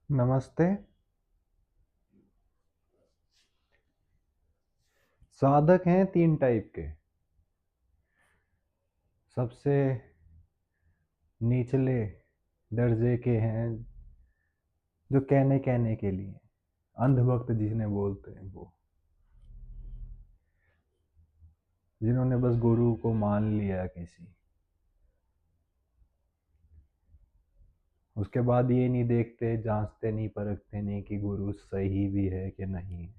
नमस्ते। साधक हैं तीन टाइप के। सबसे निचले दर्जे के हैं जो कहने कहने के लिए, अंधभक्त जिन्हें बोलते हैं, वो जिन्होंने बस गुरु को मान लिया किसी। उसके बाद ये नहीं देखते, जांचते नहीं, परखते नहीं कि गुरु सही भी है कि नहीं है।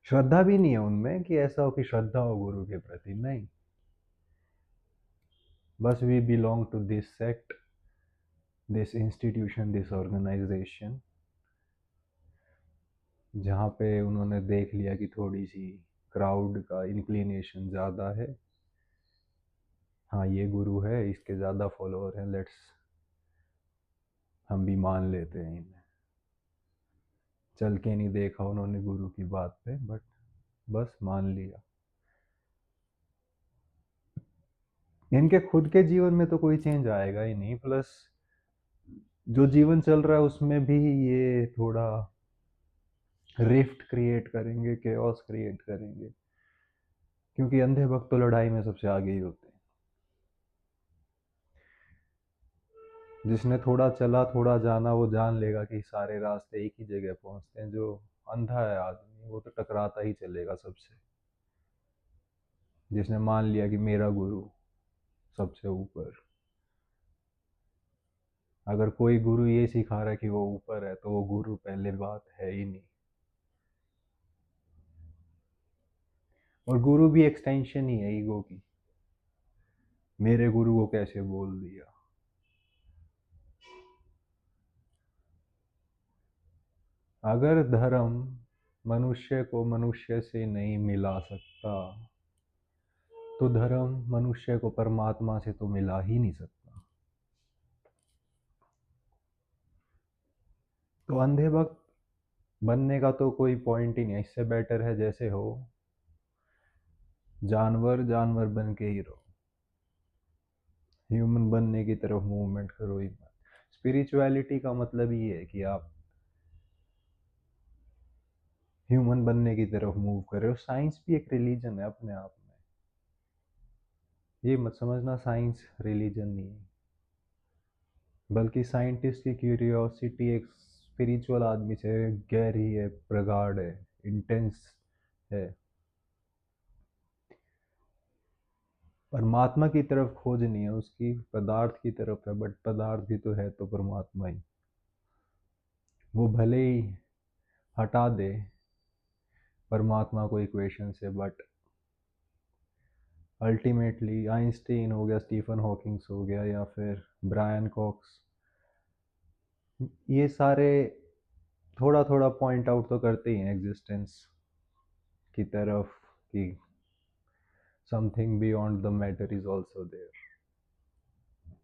श्रद्धा भी नहीं है उनमें कि ऐसा हो कि श्रद्धा हो गुरु के प्रति, नहीं। बस we belong to this sect, this institution, this organisation, जहाँ पे उन्होंने देख लिया कि थोड़ी सी क्राउड का इंक्लिनेशन ज़्यादा है। हाँ, ये गुरु है, इसके ज़्यादा फॉलोअर हैं, लेट्स हम भी मान लेते हैं इन्हें। चल के नहीं देखा उन्होंने गुरु की बात पे, बट बस मान लिया। इनके खुद के जीवन में तो कोई चेंज आएगा ही नहीं, प्लस जो जीवन चल रहा है उसमें भी ये थोड़ा रिफ्ट क्रिएट करेंगे, केओस क्रिएट करेंगे, क्योंकि अंधे भक्त तो लड़ाई में सबसे आगे ही होते हैं। जिसने थोड़ा चला, थोड़ा जाना, वो जान लेगा कि सारे रास्ते एक ही जगह पहुंचते हैं। जो अंधा है आदमी, वो तो टकराता ही चलेगा सबसे। जिसने मान लिया कि मेरा गुरु सबसे ऊपर, अगर कोई गुरु ये सिखा रहा है कि वो ऊपर है, तो वो गुरु पहले बात है ही नहीं। और गुरु भी एक्सटेंशन ही है ईगो की। मेरे गुरु को कैसे बोल दिया। अगर धर्म मनुष्य को मनुष्य से नहीं मिला सकता, तो धर्म मनुष्य को परमात्मा से तो मिला ही नहीं सकता। तो अंधे भक्त बनने का तो कोई पॉइंट ही नहीं है। इससे बेटर है जैसे हो, जानवर जानवर बन के ही रहो। ह्यूमन बनने की तरफ मूवमेंट करो ही मत। स्पिरिचुअलिटी का मतलब ये है कि आप ह्यूमन बनने की तरफ मूव कर रहे हो। साइंस भी एक रिलीजन है अपने आप में। ये मत समझना साइंस रिलीजन नहीं है, बल्कि साइंटिस्ट की क्यूरियोसिटी एक स्पिरिचुअल आदमी से गहरी है, प्रगाढ़ है, इंटेंस है। परमात्मा की तरफ खोज नहीं है उसकी, पदार्थ की तरफ है, बट पदार्थ भी तो है तो परमात्मा ही। वो भले ही हटा दे परमात्मा को इक्वेशन से, बट अल्टीमेटली आइंस्टीन हो गया, स्टीफन हॉकिंग्स हो गया, या फिर ब्रायन कॉक्स, ये सारे थोड़ा थोड़ा पॉइंट आउट तो करते ही हैं एग्जिस्टेंस की तरफ, कि something beyond the matter is also there,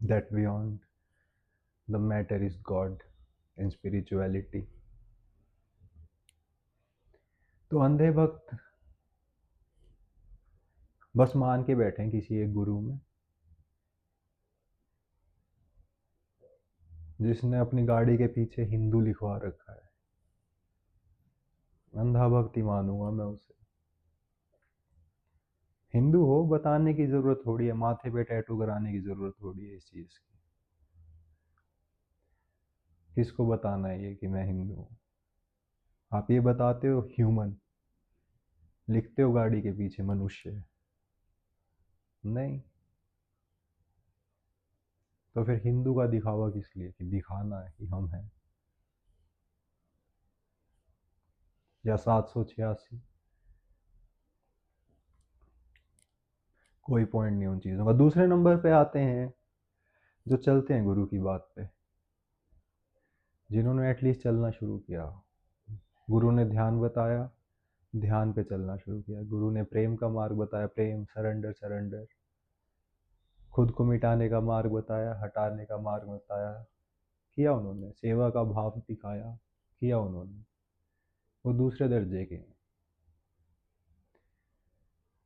that beyond the matter is God in spirituality. तो अंधे भक्त बस मान के बैठे हैं किसी एक गुरु में, जिसने अपनी गाड़ी के पीछे हिंदू लिखवा रखा है। अंधा भक्त ही मानूंगा मैं उसे। हिंदू हो बताने की जरूरत थोड़ी है, माथे पे टैटू कराने की जरूरत थोड़ी है इस चीज की। किसको बताना है ये कि मैं हिंदू हूँ? आप ये बताते हो ह्यूमन, लिखते हो गाड़ी के पीछे मनुष्य, नहीं। तो फिर हिंदू का दिखावा किस लिए, कि दिखाना है कि हम हैं? या 786, कोई पॉइंट नहीं उन चीज़ों का। दूसरे नंबर पे आते हैं जो चलते हैं गुरु की बात पे, जिन्होंने एटलीस्ट चलना शुरू किया। गुरु ने ध्यान बताया, ध्यान पे चलना शुरू किया। गुरु ने प्रेम का मार्ग बताया, प्रेम, सरेंडर, सरेंडर। खुद को मिटाने का मार्ग बताया, हटाने का मार्ग बताया, किया उन्होंने। सेवा का भाव दिखाया, किया उन्होंने। वो दूसरे दर्जे के हैं।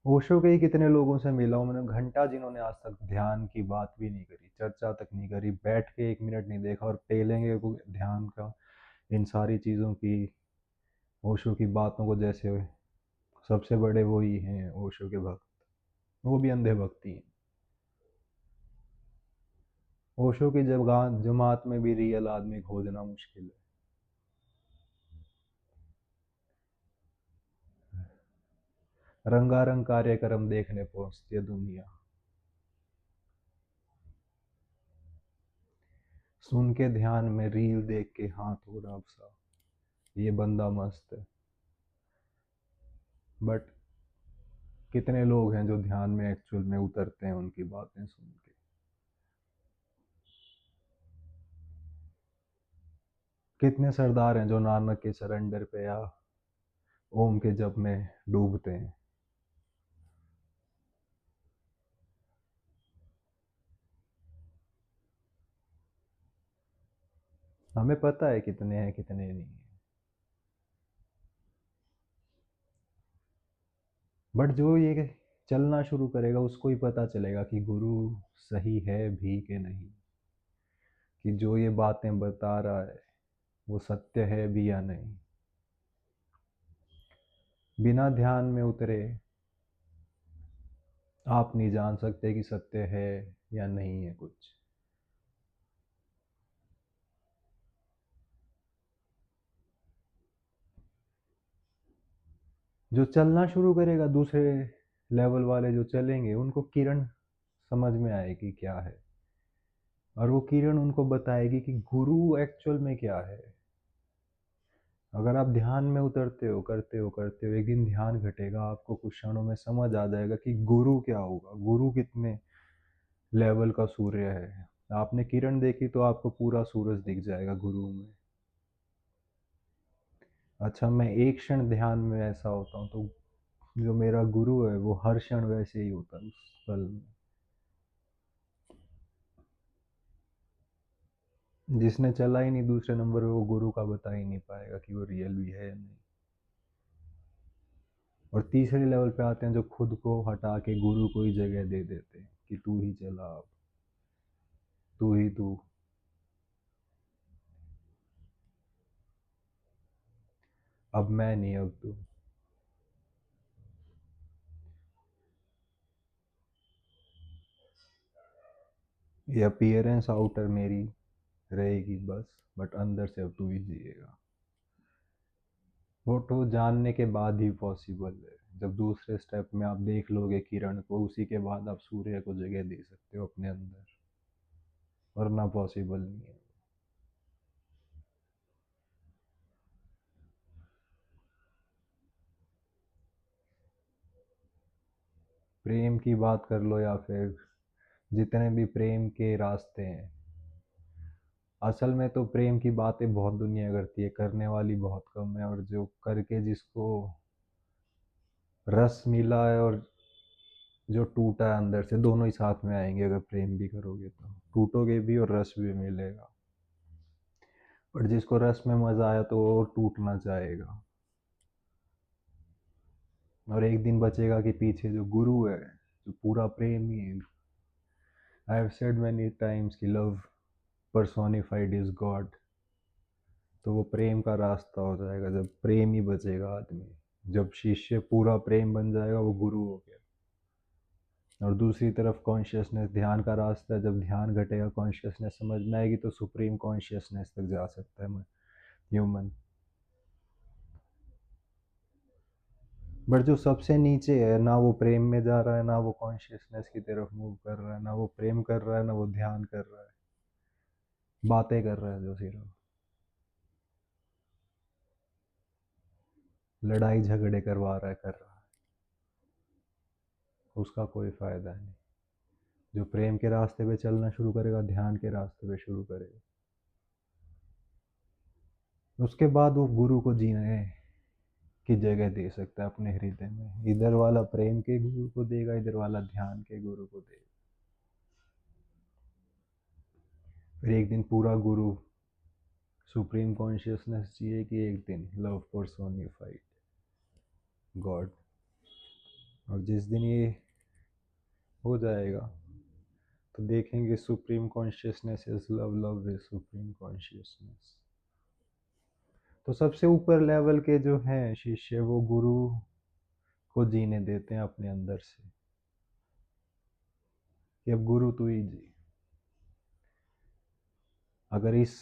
ओशो के ही कितने लोगों से मिला हूँ मैंने, घंटा जिन्होंने आज तक ध्यान की बात भी नहीं करी, चर्चा तक नहीं करी, बैठ के 1 मिनट नहीं देखा, और पेलेंगे को ध्यान का, इन सारी चीज़ों की, ओशो की बातों को, जैसे सबसे बड़े वो ही हैं ओशो के भक्त, वो भी अंधे भक्ति हैं। ओशो की जमात में भी रियल आदमी खोजना मुश्किल है। रंगारंग कार्यक्रम देखने पहुंचती है दुनिया, सुन के ध्यान में रील देख के हाथ हो रहा सा, ये बंदा मस्त है। बट कितने लोग हैं जो ध्यान में एक्चुअल में उतरते हैं उनकी बातें सुन के। कितने सरदार हैं जो नानक के सरेंडर पे या ओम के जप में डूबते हैं। हमें पता है कितने हैं कितने नहीं हैं, बट जो ये चलना शुरू करेगा उसको ही पता चलेगा कि गुरु सही है भी कि नहीं, कि जो ये बातें बता रहा है वो सत्य है भी या नहीं। बिना ध्यान में उतरे आप नहीं जान सकते कि सत्य है या नहीं है कुछ। जो चलना शुरू करेगा, दूसरे लेवल वाले जो चलेंगे, उनको किरण समझ में आएगी क्या है, और वो किरण उनको बताएगी कि गुरु एक्चुअल में क्या है। अगर आप ध्यान में उतरते हो, करते हो, एक दिन ध्यान घटेगा, आपको कुछ क्षणों में समझ आ जाएगा कि गुरु क्या होगा, गुरु कितने लेवल का सूर्य है। आपने किरण देखी तो आपको पूरा सूरज दिख जाएगा गुरु में। अच्छा, मैं एक क्षण ध्यान में ऐसा होता हूँ तो जो मेरा गुरु है वो हर क्षण वैसे ही होता है उस पल में। जिसने चला ही नहीं दूसरे नंबर पे, वो गुरु का बता ही नहीं पाएगा कि वो रियल भी है या नहीं। और तीसरे लेवल पे आते हैं जो खुद को हटा के गुरु को ही जगह दे देते हैं कि तू ही चला, अब तू ही तू। अब मैं नहीं, अब तू। ये अपीयरेंस आउटर मेरी रहेगी बस, बट अंदर से अब तू ही जिएगा। वो तो जानने के बाद ही पॉसिबल है। जब दूसरे स्टेप में आप देख लोगे किरण को, उसी के बाद आप सूर्य को जगह दे सकते हो अपने अंदर, वरना पॉसिबल नहीं है। प्रेम की बात कर लो या फिर जितने भी प्रेम के रास्ते हैं, असल में तो प्रेम की बातें बहुत दुनिया करती है, करने वाली बहुत कम है, और जो करके जिसको रस मिला है और जो टूटा है अंदर से, दोनों ही साथ में आएंगे। अगर प्रेम भी करोगे तो टूटोगे भी और रस भी मिलेगा। पर जिसको रस में मजा आया तो वो टूटना चाहेगा, और एक दिन बचेगा कि पीछे जो गुरु है, जो पूरा प्रेम ही है। I have said many times कि लव पर्सोनिफाइड इज गॉड। तो वो प्रेम का रास्ता हो जाएगा जब प्रेम ही बचेगा आदमी। जब शिष्य पूरा प्रेम बन जाएगा वो गुरु हो गया। और दूसरी तरफ कॉन्शियसनेस, ध्यान का रास्ता है, जब ध्यान घटेगा कॉन्शियसनेस समझ में आएगी तो सुप्रीम कॉन्शियसनेस तक जा सकता है ह्यूमन। बट जो सबसे नीचे है ना, वो प्रेम में जा रहा है, ना वो कॉन्शियसनेस की तरफ मूव कर रहा है, ना वो प्रेम कर रहा है, ना वो ध्यान कर रहा है, बातें कर रहा है जो सिर्फ लड़ाई झगड़े करवा रहा है, कर रहा है, उसका कोई फायदा नहीं। जो प्रेम के रास्ते पे चलना शुरू करेगा, ध्यान के रास्ते पे शुरू करेगा, उसके बाद वो गुरु को जीने की जगह दे सकता है अपने हृदय में। इधर वाला प्रेम के गुरु को देगा, इधर वाला ध्यान के गुरु को देगा। फिर एक दिन पूरा गुरु सुप्रीम कॉन्शियसनेस चाहिए कि एक दिन लव पर्सोनिफाइड गॉड। और जिस दिन ये हो जाएगा तो देखेंगे supreme consciousness is love, love is supreme consciousness. तो सबसे ऊपर लेवल के जो हैं शिष्य, वो गुरु को जीने देते हैं अपने अंदर से कि अब गुरु तू ही जी। अगर इस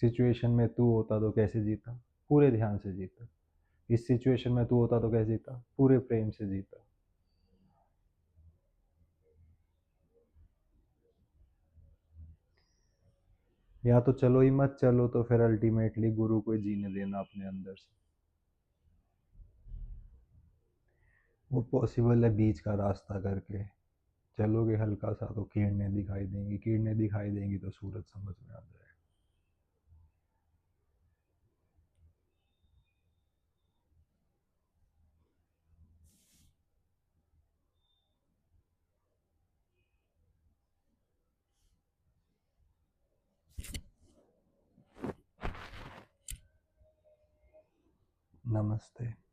सिचुएशन में तू होता तो कैसे जीता? पूरे ध्यान से जीता। इस सिचुएशन में तू होता तो कैसे जीता? पूरे प्रेम से जीता। या तो चलो ही मत, चलो तो फिर अल्टीमेटली गुरु को जीने देना अपने अंदर से। वो पॉसिबल है बीच का रास्ता करके चलोगे हल्का सा तो किरणें दिखाई देंगी, किरणें दिखाई देंगी तो सूरज समझ में आ जाएगा। नमस्ते।